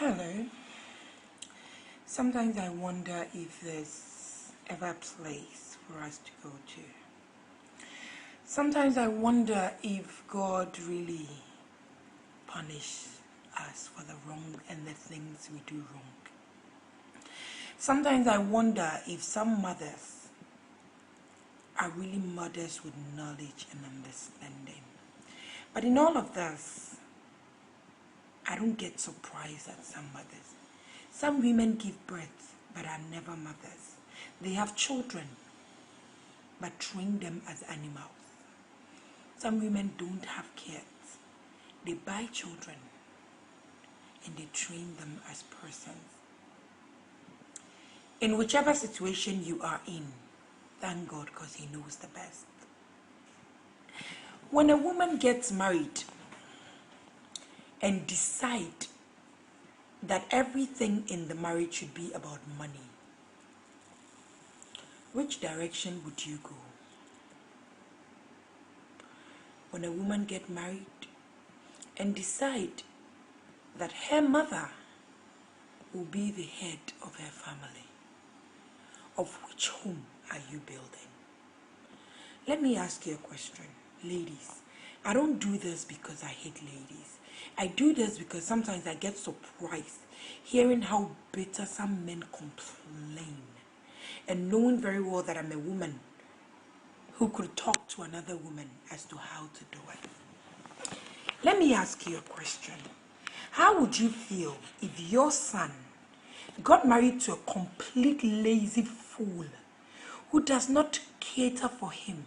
Hello. Sometimes I wonder if there's ever a place for us to go to. Sometimes I wonder if God really punishes us for the wrong and the things we do wrong. Sometimes I wonder if some mothers are really mothers with knowledge and understanding. But in all of this, I don't get surprised at some mothers. Some women give birth but are never mothers. They have children but train them as animals. Some women don't have kids. They buy children and they train them as persons. In whichever situation you are in, thank God because He knows the best. When a woman gets married and decide that everything in the marriage should be about money, which direction would you go? When a woman gets married and decide that her mother will be the head of her family, of which home are you building? Let me ask you a question, ladies. I don't do this because I hate ladies. I do this because sometimes I get surprised hearing how bitter some men complain and knowing very well that I'm a woman who could talk to another woman as to how to do it. Let me ask you a question. How would you feel if your son got married to a complete lazy fool who does not cater for him,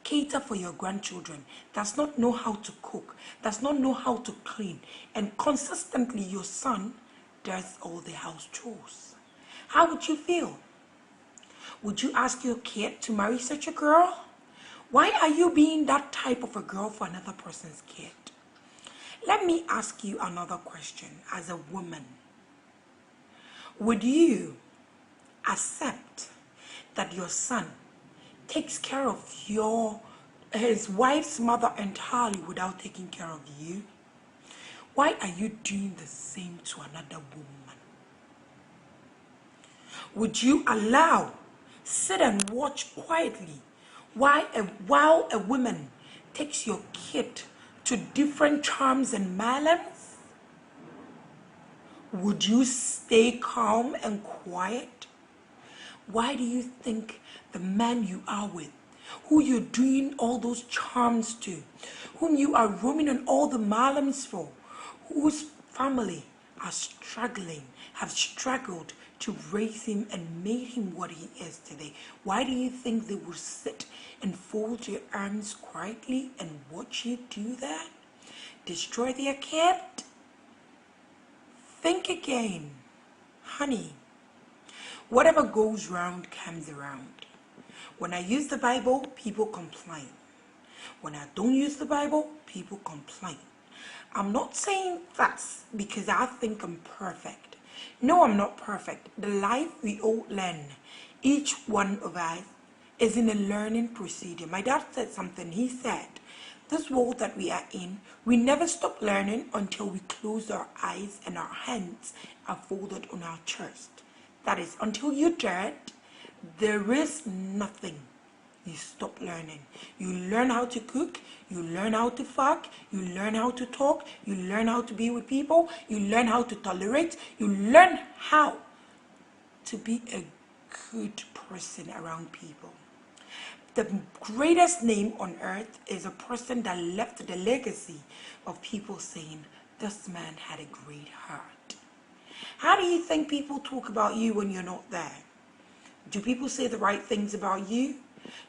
cater for your grandchildren, does not know how to cook, does not know how to clean, and consistently your son does all the house chores? How would you feel? Would you ask your kid to marry such a girl? Why are you being that type of a girl for another person's kid? Let me ask you another question as a woman. Would you accept that your son takes care of his wife's mother entirely without taking care of you? Why are you doing the same to another woman? Would you sit and watch quietly while a woman takes your kid to different charms and malams? Would you stay calm and quiet? Why do you think the man you are with, who you're doing all those charms to, whom you are roaming on all the malams for, whose family are struggling, have struggled to raise him and made him what he is today, why do you think they will sit and fold your arms quietly and watch you do that? Destroy their kid? Think again, honey. Whatever goes round comes around. When I use the Bible, people complain. When I don't use the Bible, people complain. I'm not saying that's because I think I'm perfect. No, I'm not perfect. The life we all learn, each one of us, is in a learning procedure. My dad said something. He said, this world that we are in, we never stop learning until we close our eyes and our hands are folded on our chest. That is, until you're dead, there is nothing. You stop learning. You learn how to cook, you learn how to fuck, you learn how to talk, you learn how to be with people, you learn how to tolerate, you learn how to be a good person around people. The greatest name on earth is a person that left the legacy of people saying, this man had a great heart. How do you think people talk about you when you're not there? Do people say the right things about you?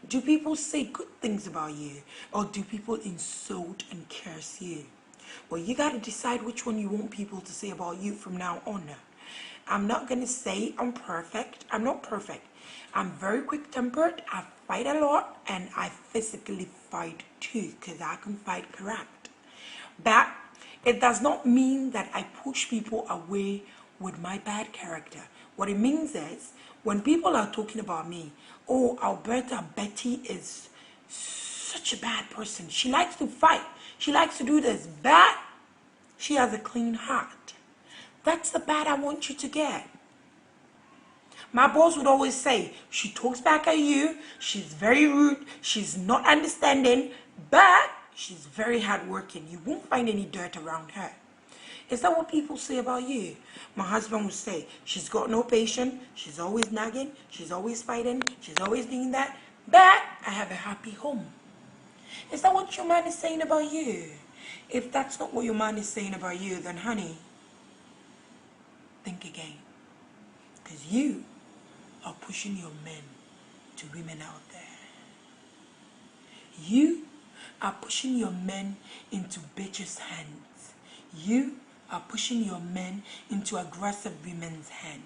Do people say good things about you? Or do people insult and curse you? Well, you got to decide which one you want people to say about you from now on. I'm not going to say I'm perfect. I'm not perfect. I'm very quick-tempered. I fight a lot, and I physically fight too, because I can fight correct. But it does not mean that I push people away with my bad character. What it means is, when people are talking about me, oh, Alberta Betty is such a bad person. She likes to fight. She likes to do this. But she has a clean heart. That's the bad I want you to get. My boss would always say, she talks back at you, she's very rude, she's not understanding, but she's very hardworking. You won't find any dirt around her. Is that what people say about you? My husband would say, she's got no patience, she's always nagging, she's always fighting, she's always doing that, but I have a happy home. Is that what your man is saying about you? If that's not what your man is saying about you, then honey, think again. Because you are pushing your men to women out there. You are pushing your men into bitches' hands. You are pushing your men into aggressive women's hand.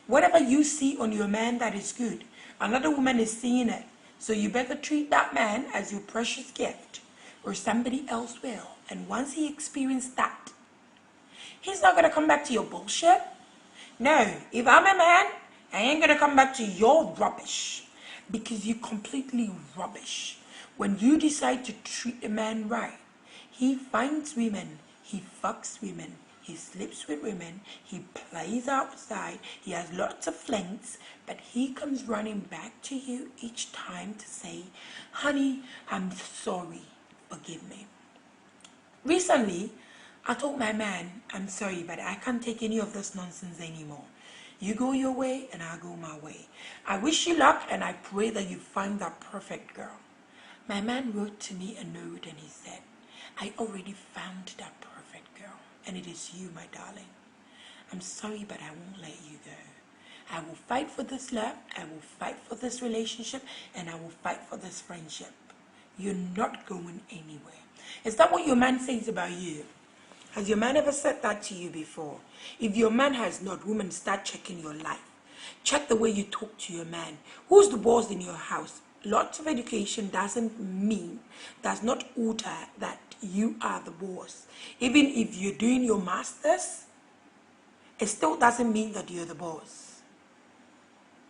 Whatever you see on your man that is good, another woman is seeing it. So you better treat that man as your precious gift, or somebody else will. And once he experiences that, he's not going to come back to your bullshit. No, if I'm a man, I ain't going to come back to your rubbish, because you're completely rubbish. When you decide to treat a man right, he finds women, he fucks women, he sleeps with women, he plays outside, he has lots of flings, but he comes running back to you each time to say, honey, I'm sorry, forgive me. Recently, I told my man, I'm sorry, but I can't take any of this nonsense anymore. You go your way and I'll go my way. I wish you luck and I pray that you find that perfect girl. My man wrote to me a note and he said, I already found that perfect girl, and it is you, my darling. I'm sorry, but I won't let you go. I will fight for this love, I will fight for this relationship, and I will fight for this friendship. You're not going anywhere. Is that what your man says about you? Has your man ever said that to you before? If your man has not, women, start checking your life. Check the way you talk to your man. Who's the boss in your house? Lots of education does not alter that you are the boss. Even if you're doing your masters, it still doesn't mean that you're the boss.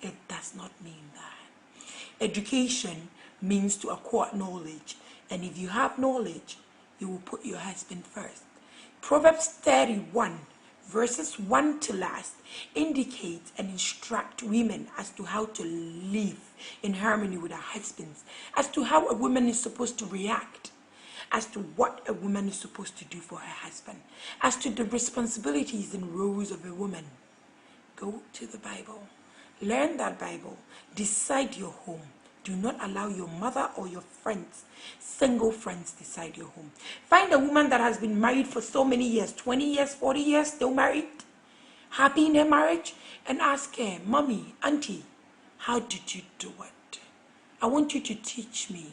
It does not mean that. Education means to acquire knowledge, and if you have knowledge, you will put your husband first. Proverbs 31 verses 1 to last indicate and instruct women as to how to live in harmony with their husbands, as to how a woman is supposed to react, as to what a woman is supposed to do for her husband, as to the responsibilities and roles of a woman. Go to the Bible. Learn that Bible. Decide your home. Do not allow your mother or your friends, single friends, decide your home. Find a woman that has been married for so many years, 20 years, 40 years, still married, happy in her marriage, and ask her, Mommy, Auntie, how did you do it? I want you to teach me.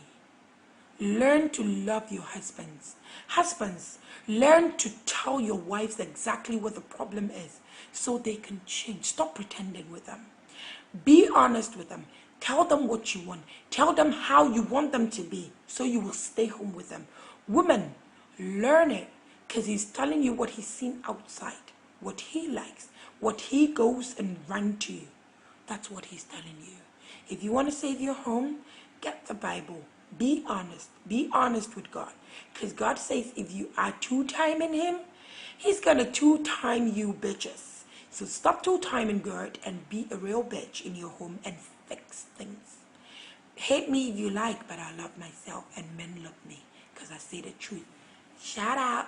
Learn to love your husbands. Husbands, learn to tell your wives exactly what the problem is so they can change. Stop pretending with them. Be honest with them. Tell them what you want. Tell them how you want them to be so you will stay home with them. Women, learn it, because he's telling you what he's seen outside, what he likes, what he goes and run to. That's what he's telling you. If you want to save your home, get the Bible. Be honest. Be honest with God. Because God says if you are two-timing him, he's going to two-time you bitches. So stop two-timing God and be a real bitch in your home and fix things. Hate me if you like, but I love myself and men love me because I say the truth. Shout out.